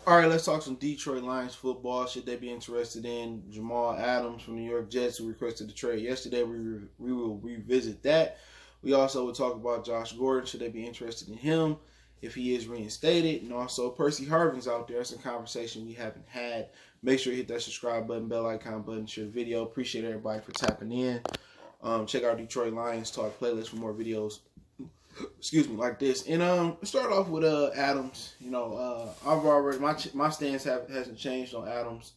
All right, let's talk some Detroit Lions football. Should they be interested in Jamal Adams from the New York Jets, who requested the trade yesterday? We will revisit that. We also will talk about Josh Gordon. Should they be interested in him if he is reinstated? And also, Percy Harvin's out there. That's a conversation we haven't had. Make sure you hit that subscribe button, bell icon button, share the video. Appreciate everybody for tapping in. Check out Detroit Lions Talk playlist for more videos. Excuse me, like this. And start off with Adams. I've already my stance hasn't changed on Adams.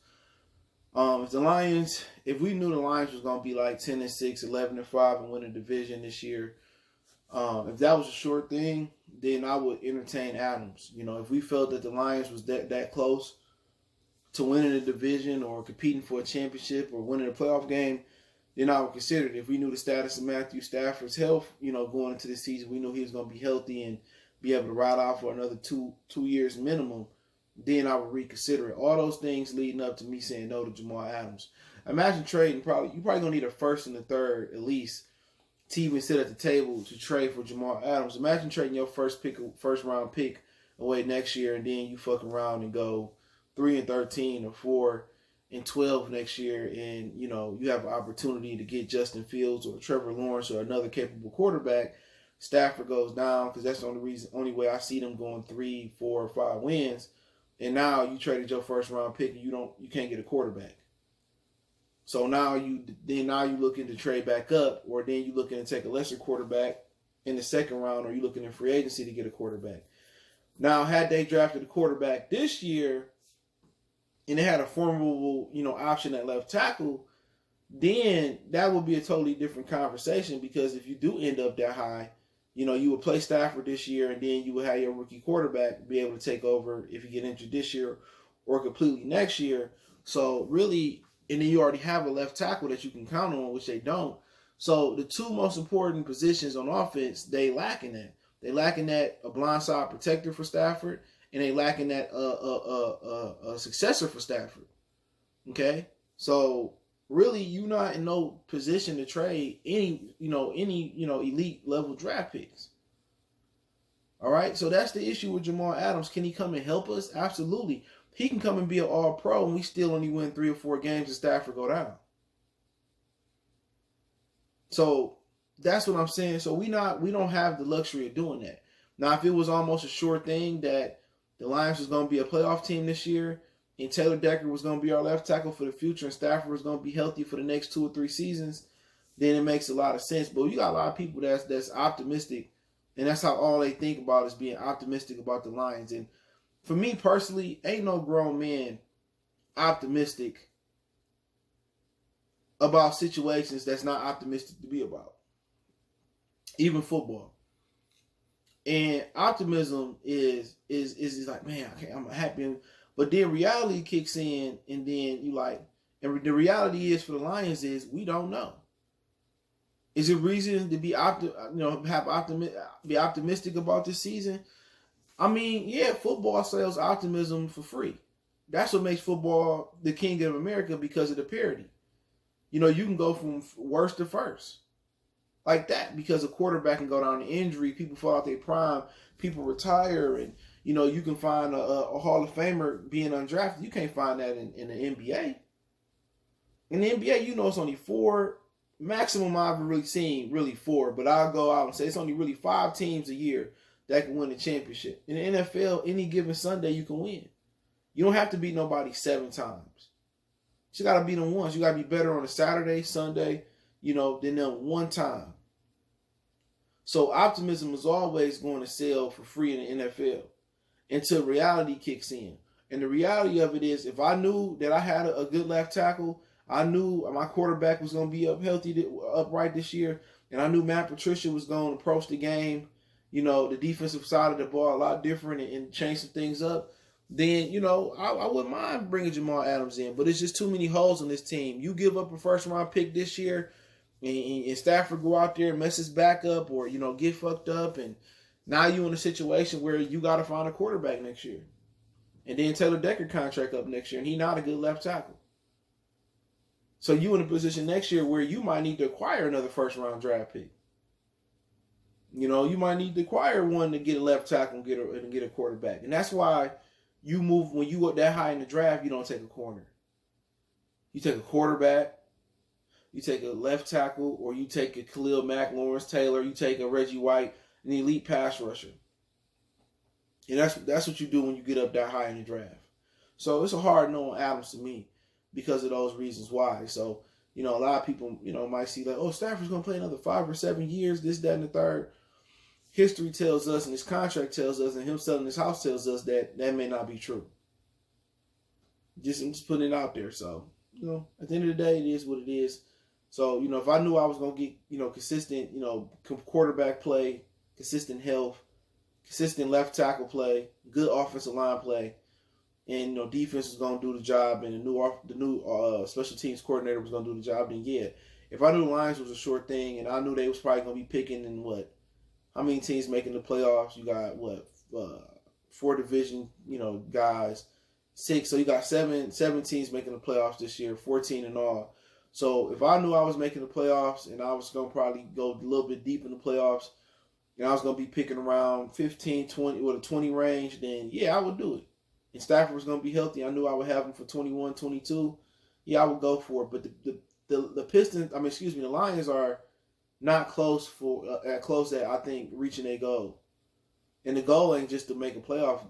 If we knew the Lions was gonna be like 10-6, 11-5, and win a division this year, if that was a short thing, then I would entertain Adams. If we felt that the Lions was that close to winning a division or competing for a championship or winning a playoff game, then I would consider it. If we knew the status of Matthew Stafford's health, going into the season, we knew he was going to be healthy and be able to ride out for another two years minimum, then I would reconsider it. All those things leading up to me saying no to Jamal Adams. Imagine trading you're probably going to need a first and a third at least to even sit at the table to trade for Jamal Adams. Imagine trading your first round pick away next year, and then you fuck around and go 3-13 or 4-12 next year, and you have an opportunity to get Justin Fields or Trevor Lawrence or another capable quarterback. Stafford goes down because that's the only way I see them going 3, 4, or 5 wins. And now you traded your first round pick and you can't get a quarterback. So now you looking to trade back up, or then you looking to take a lesser quarterback in the second round, or you looking in free agency to get a quarterback. Now, had they drafted a quarterback this year, and they had a formidable, option at left tackle, then that would be a totally different conversation. Because if you do end up that high, you would play Stafford this year, and then you would have your rookie quarterback be able to take over if you get injured this year or completely next year. So really, and then you already have a left tackle that you can count on, which they don't. So the two most important positions on offense, they lack in that. They lack in that a blindside protector for Stafford, and they lacking that a successor for Stafford. Okay, so really, you're not in no position to trade any elite level draft picks. All right, so that's the issue with Jamal Adams. Can he come and help us? Absolutely. He can come and be an all-pro, and we still only win 3 or 4 games and Stafford go down. So that's what I'm saying. So we don't have the luxury of doing that. Now, if it was almost a sure thing that the Lions was going to be a playoff team this year, and Taylor Decker was going to be our left tackle for the future, and Stafford was going to be healthy for the next 2 or 3 seasons, then it makes a lot of sense. But you got a lot of people that's optimistic, and that's how all they think about is being optimistic about the Lions. And for me personally, ain't no grown man optimistic about situations that's not optimistic to be about, even football. And optimism is like, man, okay, I'm happy. But then reality kicks in, and then and the reality is for the Lions is we don't know. Is it reason to be optimistic about this season? I mean, yeah, football sells optimism for free. That's what makes football the king of America, because of the parity. You can go from worst to first. Like that, because a quarterback can go down to injury, people fall out their prime, people retire, and you can find a Hall of Famer being undrafted. You can't find that in the NBA. In the NBA, it's only 4 maximum I've really seen, really 4, but I'll go out and say it's only really 5 teams a year that can win a championship. In the NFL, any given Sunday you can win. You don't have to beat nobody 7 times. You got to beat them once. You got to be better on a Saturday, Sunday, than them one time. So optimism is always going to sell for free in the NFL until reality kicks in. And the reality of it is, if I knew that I had a good left tackle, I knew my quarterback was going to be upright this year, and I knew Matt Patricia was going to approach the game, the defensive side of the ball a lot different and change some things up, then, I wouldn't mind bringing Jamal Adams in. But it's just too many holes in this team. You give up a first-round pick this year, and Stafford go out there and mess his back up, or, get fucked up, and now you in a situation where you got to find a quarterback next year. And then Taylor Decker contract up next year, and he's not a good left tackle. So you in a position next year where you might need to acquire another first-round draft pick. You might need to acquire one to get a left tackle and get a quarterback. And that's why you move when you go that high in the draft, you don't take a corner. You take a quarterback, you take a left tackle, or you take a Khalil Mack, Lawrence Taylor, you take a Reggie White, an elite pass rusher. And that's what you do when you get up that high in the draft. So it's a hard no on Adams to me because of those reasons why. So, a lot of people, might see like, oh, Stafford's going to play another 5 or 7 years, this, that, and the third. History tells us, and his contract tells us, and him selling his house tells us that may not be true. I'm just putting it out there. So, at the end of the day, it is what it is. So, if I knew I was going to get, consistent, quarterback play, consistent health, consistent left tackle play, good offensive line play, and defense was going to do the job, and the new special teams coordinator was going to do the job, then yeah. If I knew the Lions was a short thing, and I knew they was probably going to be picking in how many teams making the playoffs? You got 4 division, guys, 6. So you got seven teams making the playoffs this year, 14 in all. So if I knew I was making the playoffs and I was going to probably go a little bit deep in the playoffs, and I was going to be picking around 15, 20, or the 20 range, then yeah, I would do it. And Stafford was going to be healthy. I knew I would have him for 21, 22. Yeah, I would go for it. But the Pistons, the Lions are not close close at, I think, reaching their goal. And the goal ain't just to make a playoff.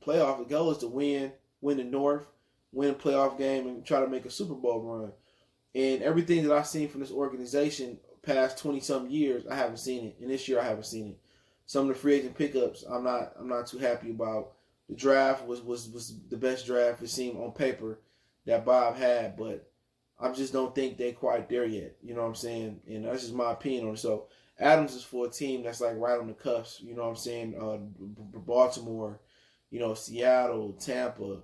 The goal is to win the North, win a playoff game, and try to make a Super Bowl run. And everything that I've seen from this organization past 20-some years, I haven't seen it. And this year I haven't seen it. Some of the free agent pickups, I'm not too happy about. The draft was the best draft it seemed on paper that Bob had, but I just don't think they're quite there yet. You know what I'm saying? And that's just my opinion on it. So Adams is for a team that's like right on the cusp. You know what I'm saying? Baltimore, Seattle, Tampa,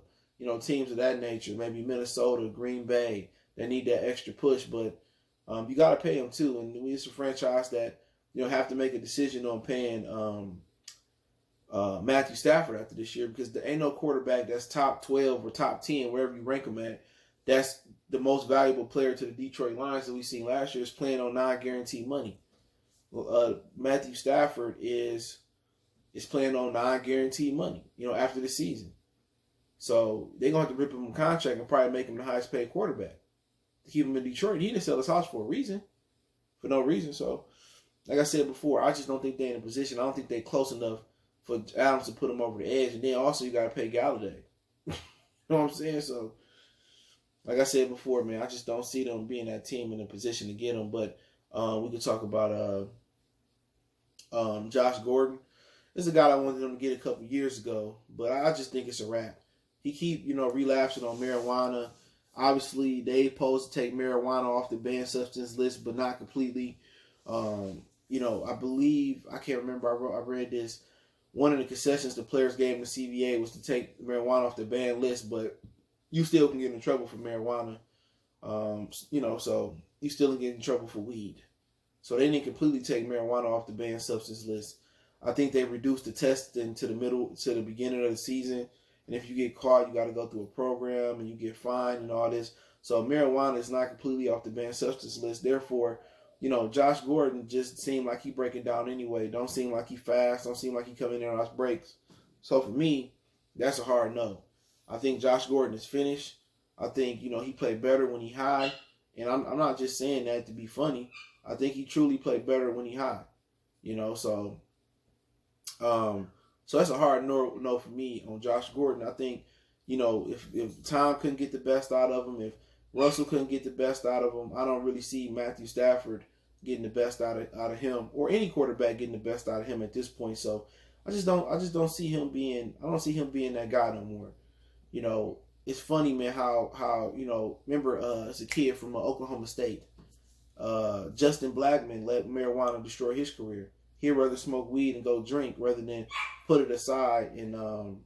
teams of that nature. Maybe Minnesota, Green Bay. They need that extra push, but you got to pay them too. And it's a franchise that have to make a decision on paying Matthew Stafford after this year, because there ain't no quarterback that's top 12 or top 10, wherever you rank them at, that's the most valuable player to the Detroit Lions that we seen last year is playing on non-guaranteed money. Matthew Stafford is playing on non-guaranteed money, after the season. So they're going to have to rip him a contract and probably make him the highest paid quarterback to keep him in Detroit. He didn't sell his house for no reason. So, like I said before, I just don't think they're in a position. I don't think they're close enough for Adams to put him over the edge. And then also you got to pay Galladay. You know what I'm saying? So, like I said before, man, I just don't see them being that team in a position to get him. But we could talk about Josh Gordon. This is a guy I wanted them to get a couple years ago, but I just think it's a wrap. He keep, relapsing on marijuana. Obviously, they supposed to take marijuana off the banned substance list, but not completely. I believe, I can't remember, I read this. One of the concessions the players gave in the CBA was to take marijuana off the banned list, but you still can get in trouble for marijuana. So you still can get in trouble for weed. So they didn't completely take marijuana off the banned substance list. I think they reduced the testing to the beginning of the season. And if you get caught, you got to go through a program and you get fined and all this. So marijuana is not completely off the banned substance list. Therefore, Josh Gordon just seemed like he breaking down anyway. Don't seem like he fast. Don't seem like he coming in on us breaks. So for me, that's a hard no. I think Josh Gordon is finished. I think, he played better when he high. And I'm not just saying that to be funny. I think he truly played better when he high. So that's a hard no for me on Josh Gordon. I think, if Tom couldn't get the best out of him, if Russell couldn't get the best out of him, I don't really see Matthew Stafford getting the best out of him, or any quarterback getting the best out of him at this point. So I just don't see him being that guy no more. It's funny, man, how remember as a kid from Oklahoma State, Justin Blackmon let marijuana destroy his career. He'd rather smoke weed and go drink rather than put it aside and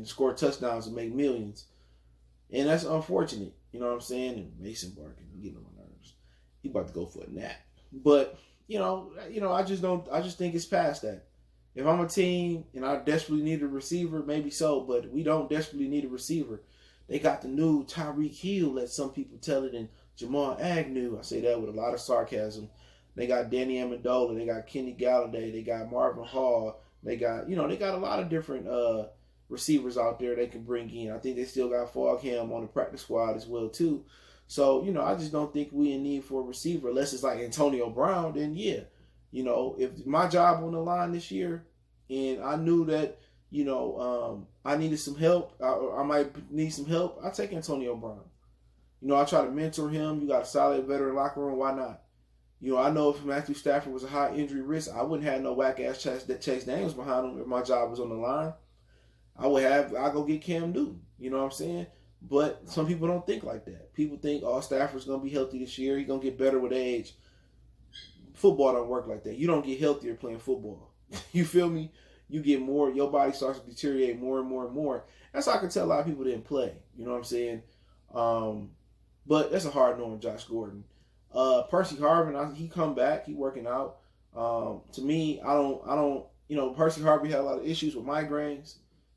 score touchdowns and make millions. And that's unfortunate. You know what I'm saying? And Mason Barkin getting on my nerves. He about to go for a nap. But I just think it's past that. If I'm a team and I desperately need a receiver, maybe so, but we don't desperately need a receiver. They got the new Tyreek Hill, as some people tell it, and Jamal Agnew. I say that with a lot of sarcasm. They got Danny Amendola. They got Kenny Galladay. They got Marvin Hall. They got a lot of different receivers out there they can bring in. I think they still got Fogham on the practice squad as well too. So, I just don't think we in need for a receiver unless it's like Antonio Brown. Then yeah, if my job on the line this year, and I knew that I needed some help, I might need some help, I take Antonio Brown. I try to mentor him. You got a solid veteran locker room. Why not? I know if Matthew Stafford was a high injury risk, I wouldn't have no whack ass Chase Daniels behind him if my job was on the line. I go get Cam Newton. You know what I'm saying? But some people don't think like that. People think, Stafford's gonna be healthy this year. He's gonna get better with age. Football don't work like that. You don't get healthier playing football. You feel me? You get more. Your body starts to deteriorate more and more and more. That's how I can tell a lot of people didn't play. You know what I'm saying? But that's a hard no on Josh Gordon. Percy Harvin, he come back. He working out. To me, I don't. Percy Harvin had a lot of issues with migraines.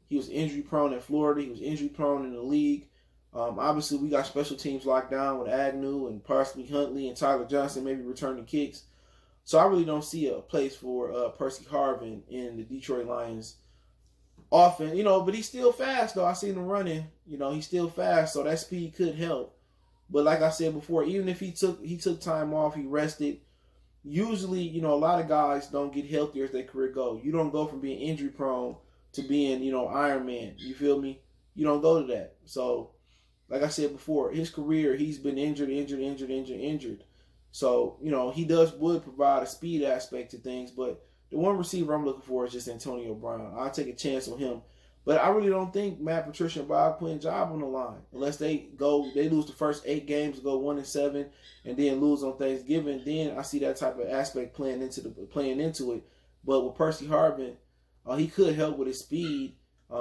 He was injury prone in Florida. He was injury prone in the league. Obviously, we got special teams locked down with Agnew and possibly Huntley and Tyler Johnson maybe returning kicks. So I really don't see a place for Percy Harvin in the Detroit Lions often. But he's still fast though. I seen him running. He's still fast, so that speed could help. But like I said before, even if he took time off, he rested. Usually, a lot of guys don't get healthier as their career go. You don't go from being injury prone to being, Iron Man. You feel me? You don't go to that. So, like I said before, his career, he's been injured. So, he would provide a speed aspect to things. But the one receiver I'm looking for is just Antonio Brown. I'll take a chance on him. But I really don't think Matt Patricia and Bob Quinn job on the line unless they lose the first 8 games, go 1-7, and then lose on Thanksgiving. Then I see that type of aspect playing into it. But with Percy Harvin, he could help with his speed.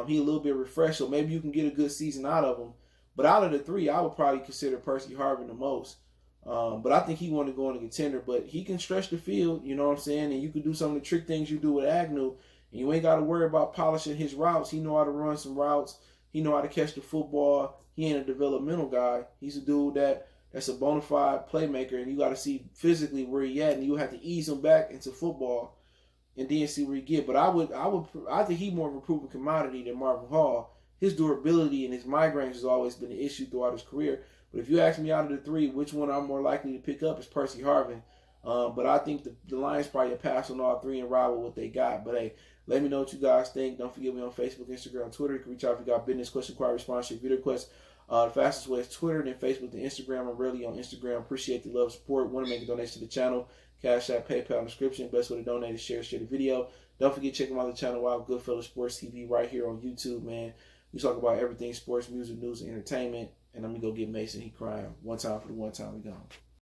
He a little bit refreshed, so maybe you can get a good season out of him. But out of the 3, I would probably consider Percy Harvin the most. But I think he want to go in a contender. But he can stretch the field, you know what I'm saying? And you can do some of the trick things you do with Agnew. And you ain't got to worry about polishing his routes. He know how to run some routes. He know how to catch the football. He ain't a developmental guy. He's a dude that's a bona fide playmaker. And you got to see physically where he at. And you have to ease him back into football and then see where he get. But I think he more of a proven commodity than Marvin Hall. His durability and his migraines has always been an issue throughout his career. But if you ask me out of the 3, which one I'm more likely to pick up is Percy Harvin. But I think the Lions probably pass on all 3 and ride with what they got. But hey, let me know what you guys think. Don't forget me on Facebook, Instagram, Twitter. You can reach out if you got business, question, inquiry, sponsorship, video requests. The fastest way is Twitter, then Facebook, then Instagram. I'm rarely on Instagram. Appreciate the love, support. Want to make a donation to the channel? Cash App, PayPal in the description. Best way to donate is share the video. Don't forget to check out the channel, Wild Goodfellas Sports TV, right here on YouTube, man. We talk about everything sports, music, news, and entertainment. And let me go get Mason. He crying. One time for the one time. We gone.